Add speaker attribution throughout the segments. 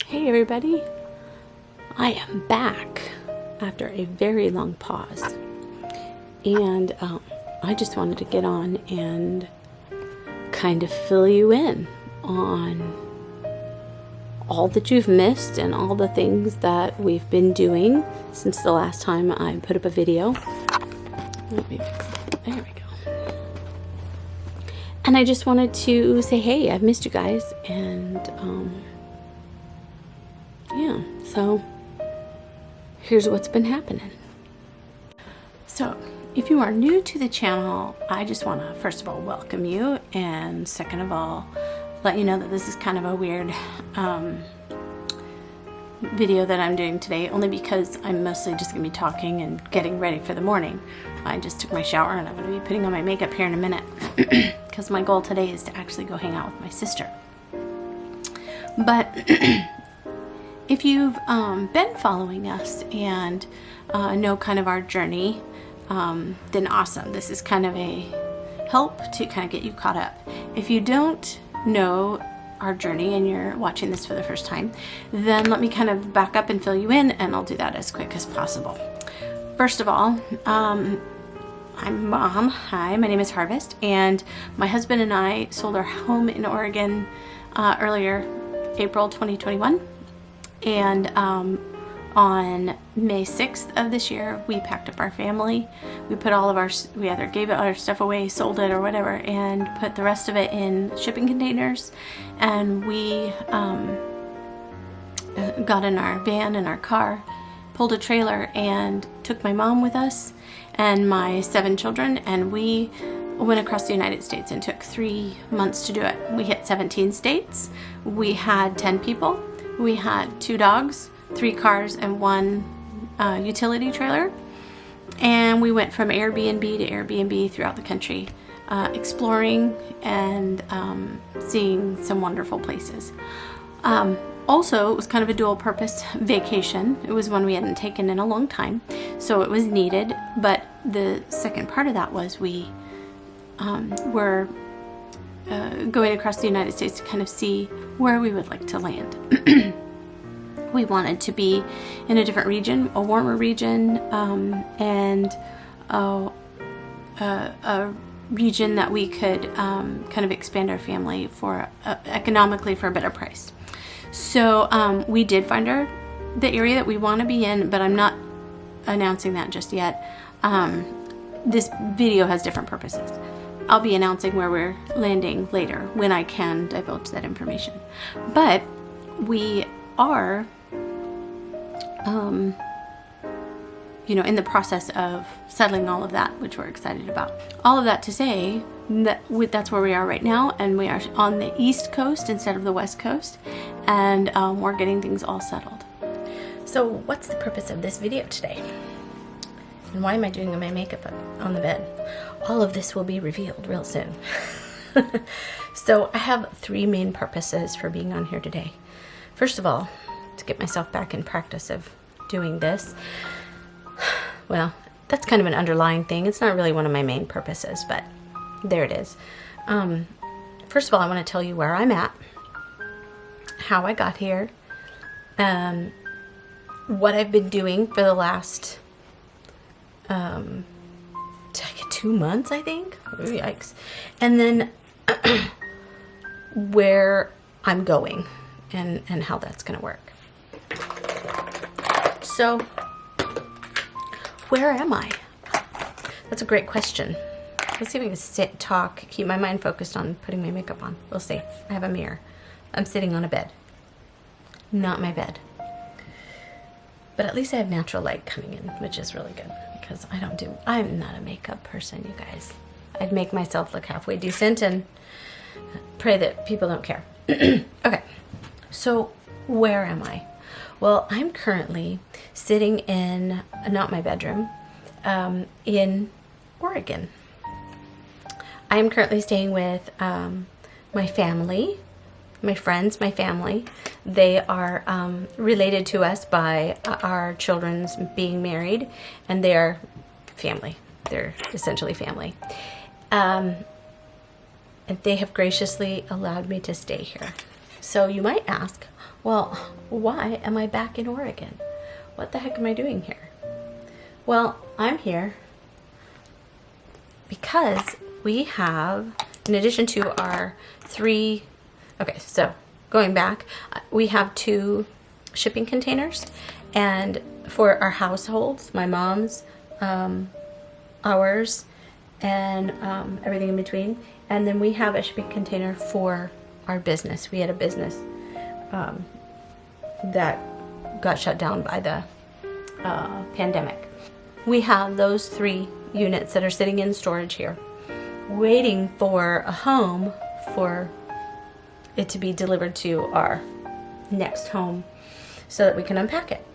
Speaker 1: Hey everybody, I am back after a very long pause, and I just wanted to get on and kind of fill you in on all that you've missed and all the things that we've been doing since the last time I put up a video. Let me fix that. There we go. And I just wanted to say, hey, I've missed you guys, and yeah, so here's what's been happening. So if you are new to the channel, I just want to first of all welcome you, and second of all let you know that this is kind of a weird video that I'm doing today, only because I'm mostly just gonna be talking and getting ready for the morning. I just took my shower and I'm gonna be putting on my makeup here in a minute because my goal today is to actually go hang out with my sister. But if you've been following us and know kind of our journey, then awesome. This is kind of a help to kind of get you caught up. If you don't know our journey and you're watching this for the first time, then let me kind of back up and fill you in, and I'll do that as quick as possible. First of all, I'm Mom. Hi, my name is Harvest, and my husband and I sold our home in Oregon earlier April 2021. And on May 6th of this year, we packed up our family. We put all of our, we either gave our stuff away, sold it, or whatever, and put the rest of it in shipping containers. And we got in our van and our car, pulled a trailer, and took my mom with us and my 7 children, and we went across the United States, and took 3 months to do it. We hit 17 states. We had 10 people. We had 2 dogs, 3 cars, and 1 utility trailer. And we went from Airbnb to Airbnb throughout the country, exploring and seeing some wonderful places. Also, it was kind of a dual purpose vacation. It was one we hadn't taken in a long time, so it was needed. But the second part of that was we were going across the United States to kind of see where we would like to land. We wanted to be in a different region, a warmer region, and a region that we could kind of expand our family for economically for a better price. So we did find the area that we want to be in, but I'm not announcing that just yet. This video has different purposes. I'll be announcing where we're landing later when I can divulge that information. But we are, in the process of settling all of that, which we're excited about. All of that to say that that's where we are right now, and we are on the East Coast instead of the West Coast, and we're getting things all settled. So what's the purpose of this video today? And why am I doing my makeup on the bed? All of this will be revealed real soon. So I have 3 main purposes for being on here today. First of all, to get myself back in practice of doing this. Well, that's kind of an underlying thing. It's not really one of my main purposes, but there it is. First of all, I want to tell you where I'm at, how I got here, what I've been doing for the last 2 months, I think. Ooh, yikes. And then where I'm going and how that's going to work. So, where am I? That's a great question. Let's see if I can sit, talk, keep my mind focused on putting my makeup on. We'll see. I have a mirror. I'm sitting on a bed. Not my bed. But at least I have natural light coming in, which is really good, because I'm not a makeup person, you guys. I'd make myself look halfway decent and pray that people don't care. Okay, so where am I? Well, I'm currently sitting in, not my bedroom, in Oregon. I am currently staying with my family, my friends, my family. They are related to us by our children's being married, and they are family. They're essentially family. And they have graciously allowed me to stay here. So you might ask, Well, why am I back in Oregon? What the heck am I doing here? Well, I'm here because we have, in addition to our three, okay, so going back, we have 2 shipping containers, and for our households, my mom's, ours, and everything in between. And then we have a shipping container for our business. We had a business that got shut down by the pandemic. We have those 3 units that are sitting in storage here, waiting for a home for it to be delivered to our next home so that we can unpack it.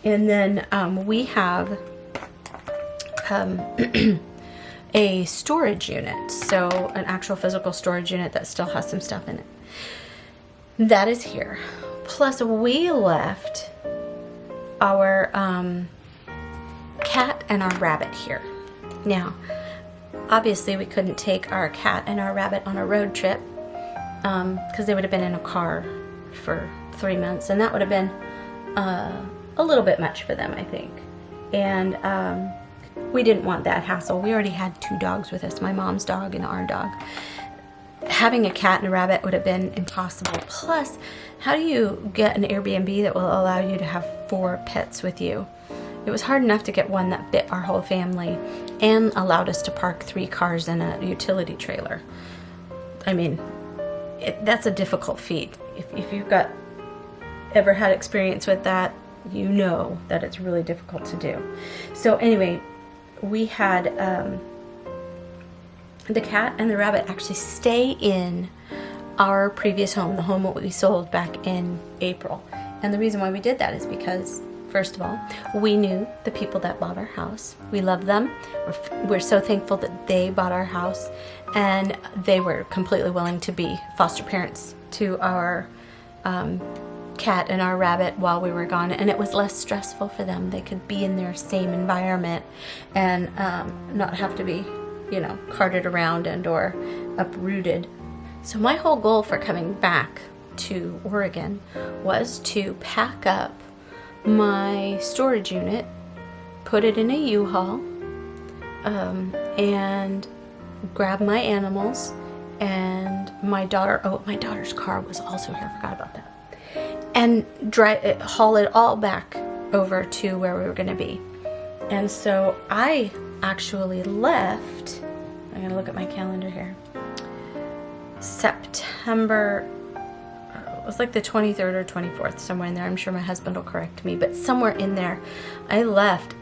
Speaker 1: And then we have a storage unit, so an actual physical storage unit that still has some stuff in it. That is here. Plus we left our cat and our rabbit here. Now, obviously we couldn't take our cat and our rabbit on a road trip because they would have been in a car for 3 months, and that would have been a little bit much for them, I think. And we didn't want that hassle. We already had 2 dogs with us, my mom's dog and our dog. Having a cat and a rabbit would have been impossible. Plus, how do you get an Airbnb that will allow you to have 4 pets with you? It was hard enough to get one that fit our whole family and allowed us to park 3 cars in a utility trailer. I mean, that's a difficult feat. If you've ever had experience with that, you know that it's really difficult to do. So anyway, we had the cat and the rabbit actually stay in our previous home, the home that we sold back in April. And the reason why we did that is because, first of all, we knew the people that bought our house. We love them. We're so thankful that they bought our house, and they were completely willing to be foster parents to our cat and our rabbit while we were gone, and it was less stressful for them. They could be in their same environment and not have to be, you know, carted around and or uprooted. So my whole goal for coming back to Oregon was to pack up my storage unit, put it in a U-Haul, and grab my animals and my daughter. Oh, my daughter's car was also here. I forgot about that. And haul it all back over to where we were going to be. And so I actually left, I'm going to look at my calendar here, September, it was like the 23rd or 24th, somewhere in there. I'm sure my husband will correct me, but somewhere in there I left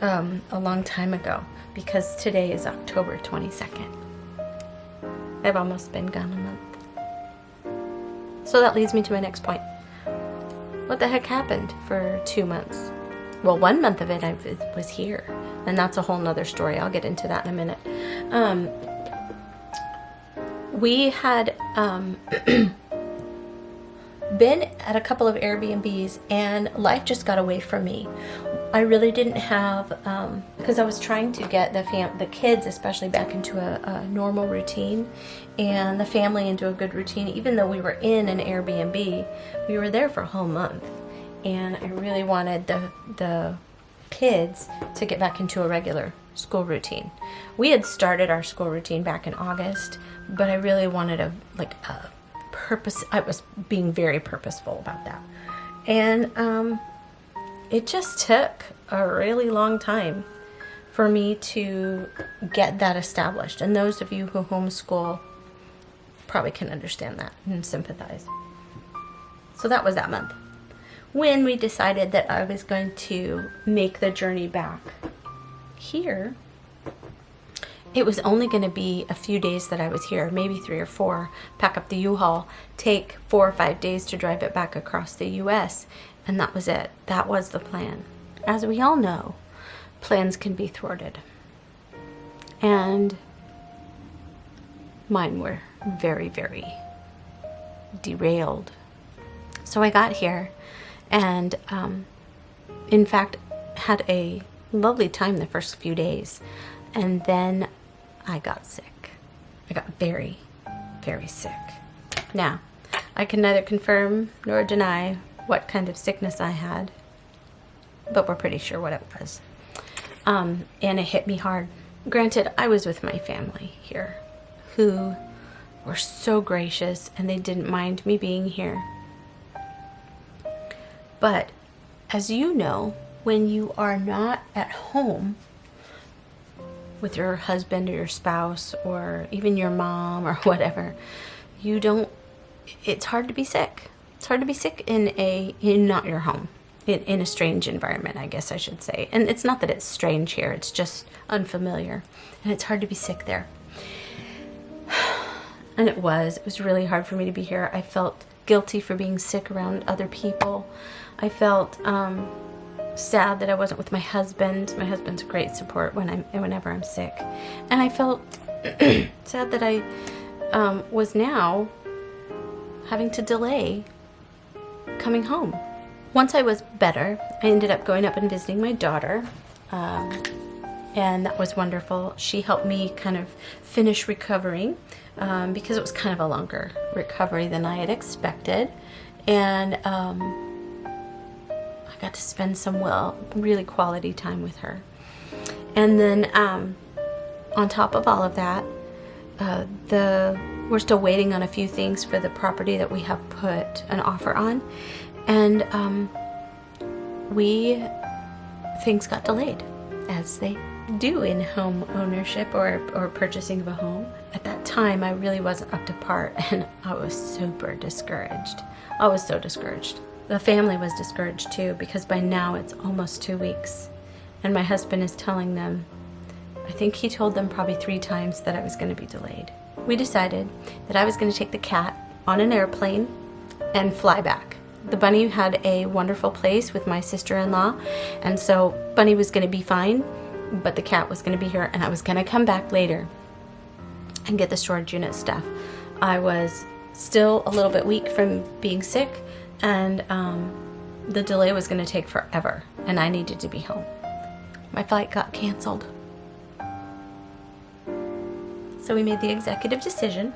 Speaker 1: a long time ago, because today is October 22nd. I've almost been gone a month. So that leads me to my next point. What the heck happened for 2 months? Well, 1 month of it I was here, and that's a whole nother story. I'll get into that in a minute. We had been at a couple of Airbnbs, and life just got away from me. I really didn't have, because I was trying to get the kids especially back into a normal routine, and the family into a good routine. Even though we were in an Airbnb, we were there for a whole month, and I really wanted the kids to get back into a regular school routine. We had started our school routine back in August, but I really wanted a purpose. I was being very purposeful about that, and it just took a really long time for me to get that established. And those of you who homeschool probably can understand that and sympathize. So that was that month when we decided that I was going to make the journey back here. It was only going to be a few days that I was here, maybe 3 or 4, pack up the U-Haul, take 4 or 5 days to drive it back across the US, and that was it. That was the plan. As we all know, plans can be thwarted. And mine were very, very derailed. So I got here and, in fact, had a lovely time the first few days. And then I got sick. I got very, very sick. Now, I can neither confirm nor deny what kind of sickness I had, but we're pretty sure what it was. And it hit me hard. Granted, I was with my family here, who were so gracious, and they didn't mind me being here. But as you know, when you are not at home with your husband or your spouse or even your mom or whatever, it's hard to be sick. It's hard to be sick in not your home, in a strange environment, I guess I should say. And it's not that it's strange here, it's just unfamiliar. And it's hard to be sick there. And it was really hard for me to be here. I felt guilty for being sick around other people. I felt sad that I wasn't with my husband. My husband's a great support whenever I'm sick. And I felt sad that I was now having to delay coming home. Once I was better, I ended up going up and visiting my daughter. And that was wonderful. She helped me kind of finish recovering because it was kind of a longer recovery than I had expected. And I got to spend some really quality time with her. And then on top of all of that, we're still waiting on a few things for the property that we have put an offer on. And things got delayed, as they do in home ownership or purchasing of a home. At that time, I really wasn't up to par, and I was super discouraged. I was so discouraged. The family was discouraged too, because by now it's almost 2 weeks, and my husband is telling them, I think he told them probably 3 times that I was going to be delayed. We decided that I was going to take the cat on an airplane and fly back. The bunny had a wonderful place with my sister-in-law, and so Bunny was going to be fine, but the cat was going to be here, and I was going to come back later and get the storage unit stuff. I was still a little bit weak from being sick, and the delay was going to take forever, and I needed to be home. My flight got canceled. So we made the executive decision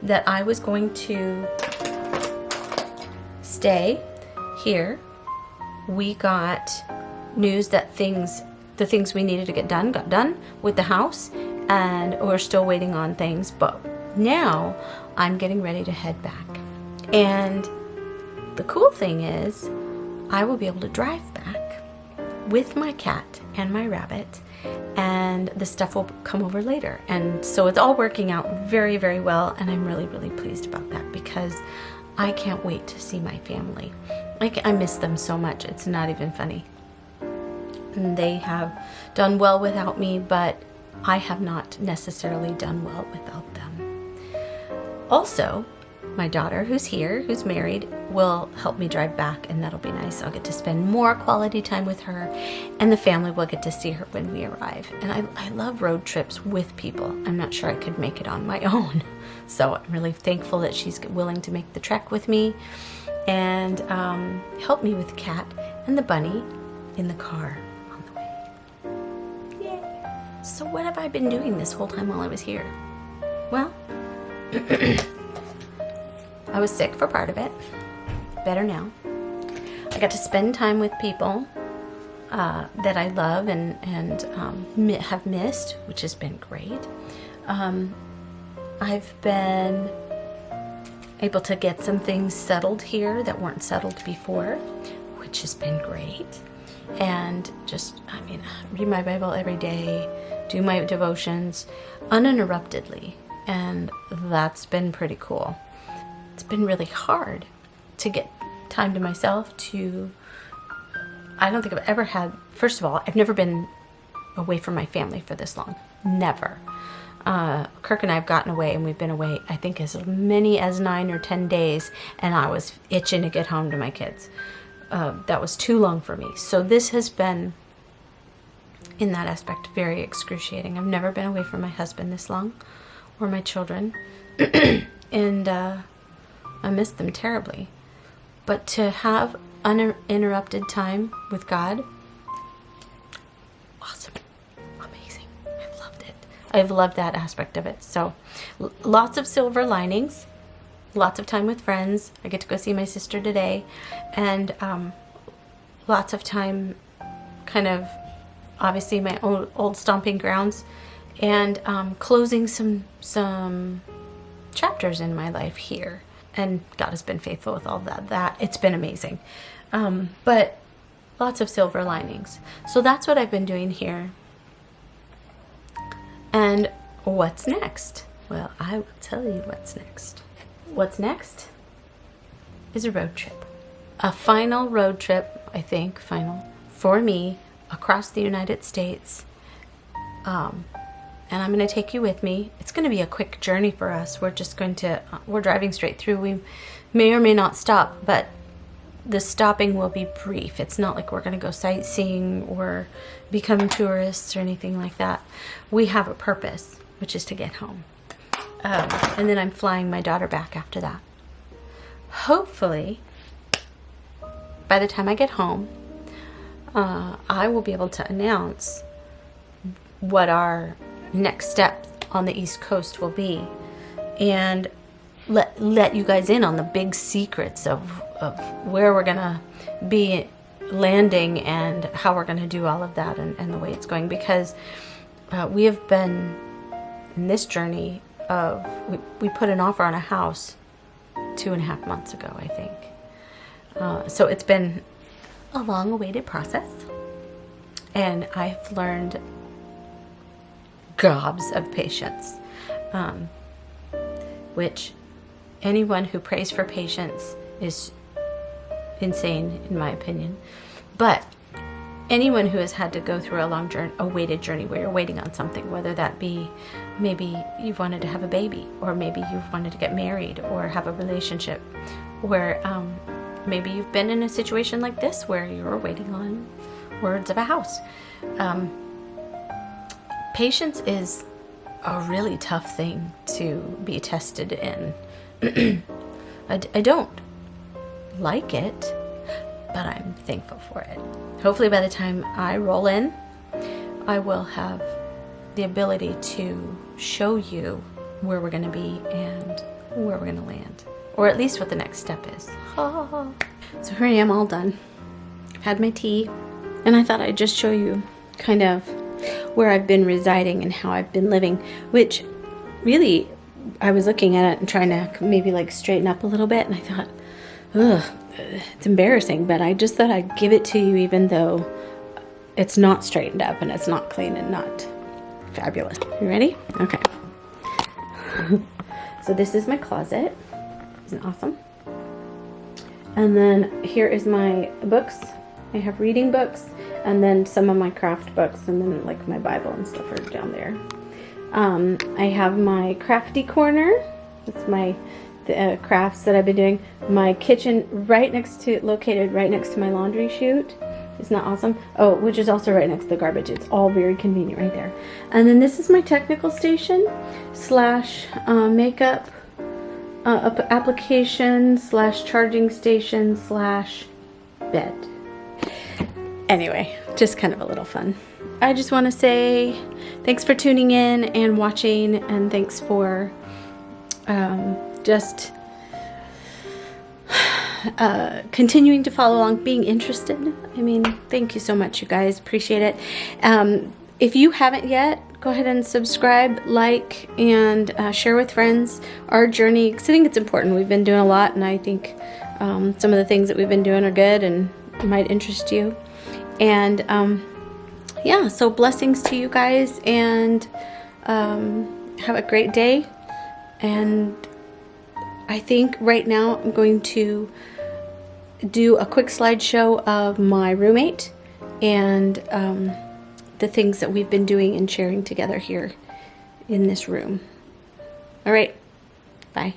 Speaker 1: that I was going to stay here. We got news that the things we needed to get done got done with the house, and we're still waiting on things, but now I'm getting ready to head back. And the cool thing is I will be able to drive back with my cat and my rabbit, and the stuff will come over later. And so it's all working out very, very well, and I'm really, really pleased about that, because I can't wait to see my family. I miss them so much, it's not even funny. And they have done well without me, but I have not necessarily done well without them. Also, my daughter, who's here, who's married, will help me drive back, and that'll be nice. I'll get to spend more quality time with her, and the family will get to see her when we arrive. And I love road trips with people. I'm not sure I could make it on my own. So I'm really thankful that she's willing to make the trek with me and help me with the cat and the bunny in the car on the way. Yay! So what have I been doing this whole time while I was here? Well, I was sick for part of it. Better now. I got to spend time with people that I love and have missed, which has been great. I've been able to get some things settled here that weren't settled before, which has been great. And just, read my Bible every day, do my devotions uninterruptedly, and that's been pretty cool. It's been really hard to get time to myself I don't think I've ever had, first of all, I've never been away from my family for this long. Never. Kirk and I have gotten away, and we've been away, I think, as many as 9 or 10 days, and I was itching to get home to my kids. That was too long for me. So this has been, in that aspect, very excruciating. I've never been away from my husband this long, or my children, and I miss them terribly. But to have uninterrupted time with God, awesome, amazing. I've loved it. I've loved that aspect of it. So lots of silver linings. lots of time with friends. I get to go see my sister today, and lots of time kind of obviously my old stomping grounds, and closing some chapters in my life here. And God has been faithful with all that. It's been amazing. But lots of silver linings. So that's what I've been doing here. And what's next? Well, I will tell you what's next. What's next is a road trip. A final road trip, I think, for me across the United States. And I'm going to take you with me. It's going to be a quick journey for us. We're driving straight through. We may or may not stop, but the stopping will be brief. It's not like we're going to go sightseeing or become tourists or anything like that. We have a purpose, which is to get home. And then I'm flying my daughter back after that. Hopefully, by the time I get home, I will be able to announce what our next step on the East Coast will be, and let you guys in on the big secrets of where we're gonna be landing and how we're gonna do all of that, and the way it's going, because we have been in this journey of we put an offer on a house 2.5 months ago, I think. So it's been a long-awaited process, and I've learned gobs of patience, which anyone who prays for patience is insane, in my opinion. But anyone who has had to go through a long journey, a weighted journey where you're waiting on something, whether that be maybe you've wanted to have a baby, or maybe you've wanted to get married or have a relationship, or maybe you've been in a situation like this where you're waiting on words of a house. Patience is a really tough thing to be tested in. I don't like it, but I'm thankful for it. Hopefully by the time I roll in, I will have the ability to show you where we're going to be and where we're going to land, or at least what the next step is. So here I am, all done. I've had my tea, and I thought I'd just show you kind of where I've been residing and how I've been living, which really, I was looking at it and trying to maybe like straighten up a little bit, and I thought, ugh, it's embarrassing, but I just thought I'd give it to you even though it's not straightened up and it's not clean and not fabulous. You ready? Okay. So this is my closet. Isn't it awesome? And then here is my books. I have reading books, and then some of my craft books, and then like my Bible and stuff are down there. I have my Crafty Corner. That's my crafts that I've been doing. My kitchen located right next to my laundry chute. Isn't that awesome? Oh, which is also right next to the garbage. It's all very convenient right there. And then this is my technical station / makeup application / charging station / bed. Anyway, just kind of a little fun. I just want to say thanks for tuning in and watching, and thanks for just continuing to follow along, being interested. I mean, thank you so much, you guys. Appreciate it. If you haven't yet, go ahead and subscribe, like, and share with friends our journey, because I think it's important. We've been doing a lot, and I think some of the things that we've been doing are good and might interest you. And yeah, so blessings to you guys, and have a great day. And I think right now I'm going to do a quick slideshow of my roommate and the things that we've been doing and sharing together here in this room. All right, bye.